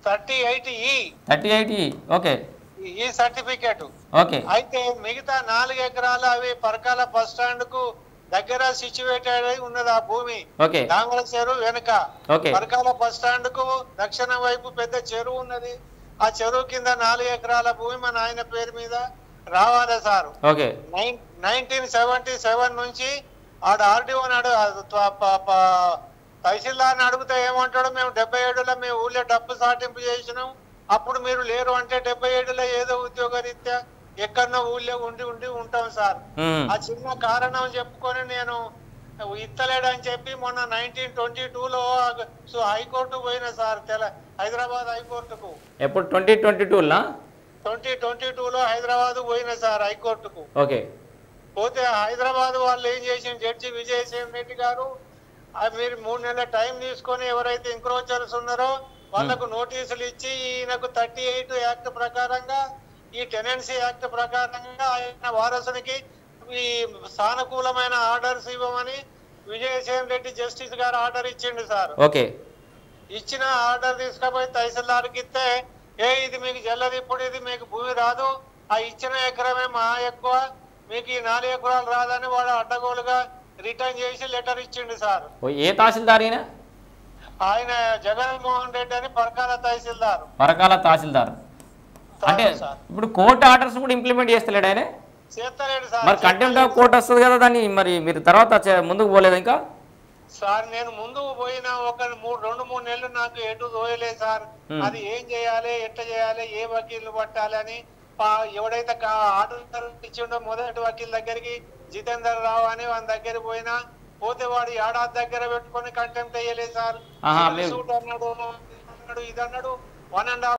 38E. 38E. Okay. ఈ certificate. Okay. అయితే మిగతా 4 ఎకరాలు అవి పరకాల బస్ స్టాండ్ కు దగ్గర సిచ్యువేటెడ్ అయి ఉన్నది ఆ భూమి. ఓకే. దామల చెరువు వెనుక. ఓకే. పరకాల బస్ స్టాండ్ కు దక్షిణ వైపు పెద్ద చెరువు ఉన్నది. ఆ చెరువు కింద 4 ఎకరాల భూమి మన ఆయన పేరు మీద రావాలి సార్. ఓకే. 1977 నుంచి ఆడ ఆర్డీఓ తహసీల్దార్ని అడిగితే ఏమంటాడు, మేము 77లో మేము ఊళ్ళో డబ్బు సాటింపు చేసినాం, అప్పుడు మీరు లేరు అంటే 77లో ఏదో ఉద్యోగరీత్యా ఎక్కడో ఊళ్ళో ఉండి ఉంటాం సార్. ఆ చిన్న కారణం చెప్పుకొని నేను ఇత్తలేడని చెప్పి మొన్న 1922లో హైకోర్టు పోయిన సార్, హైదరాబాద్ హైకోర్టుకు. ఎప్పుడు 2022లో? 2022లో హైదరాబాద్ పోయిన సార్ హైకోర్టుకు. ఓకే. పోతే హైదరాబాద్ వాళ్ళు ఏం చేసిన జడ్జి విజయసేన్ రెడ్డి గారు, మీరు 3 నెలల టైం తీసుకొని ఎవరైతే ఎంక్రోచర్స్ ఉన్నారో వాళ్లకు నోటీసులు ఇచ్చి ఈయనకు 38 యాక్ట్ ప్రకారంగా, ఈ టెనెన్సీ యాక్ట్ ప్రకారంగా ఆయన వారసునికి ఈ సానుకూలమైన ఆర్డర్స్ ఇవ్వమని విజయసేన్ రెడ్డి జస్టిస్ గారు ఆర్డర్ ఇచ్చిండు సార్. ఓకే. ఇచ్చిన ఆర్డర్ తీసుకుపోయి తహసీల్దార్కి ఇస్తే, ఇది మీకు చెల్లదు, ఇప్పుడు ఇది మీకు భూమి రాదు, ఆ ఇచ్చిన ఎకరమే మా ఎక్కువ, మీకు ఈ 4 ఎకరాలు రాదని వాడు అడ్డగోలుగా రిటర్న్ చేసి లెటర్ ఇచ్చిండు సార్. ఏ తహసీల్దార్ అయినా? ఆయన జగన్మోహన్ రెడ్డి అని పరకాల తహసీల్దార్. పరకాల తహసీల్దార్ అంటే ఇప్పుడు కోర్టు ఆర్డర్స్ కూడా ఇంప్లిమెంట్ చేస్తలేడు ఆయన? చేస్తలేడు సార్. మరి కంటెంప్ట్ ఆఫ్ కోర్ట్ వస్తుంది కదా, దాన్ని మరి మీరు తర్వాత ముందుకు పోలేదు ఇంకా? సార్ నేను ముందుకు పోయిన ఒక 2-3 నెలలు నాకు ఎటు తోయలేదు సార్. అది ఏం చేయాలి, ఎట్లా చేయాలి, ఏ వకీలు పట్టాలి అని ఎవడైతే ఆర్డర్ ఇచ్చిండో మొదటి వకీల్ దగ్గరికి జితేందర్ రావు అని వాని దగ్గర పోతే వాడు ఏడాది దగ్గర పెట్టుకొని కంటెంప్ట్ అయ్యలేదు సార్. అన్నాడు, ఇది అన్నాడు, 1.5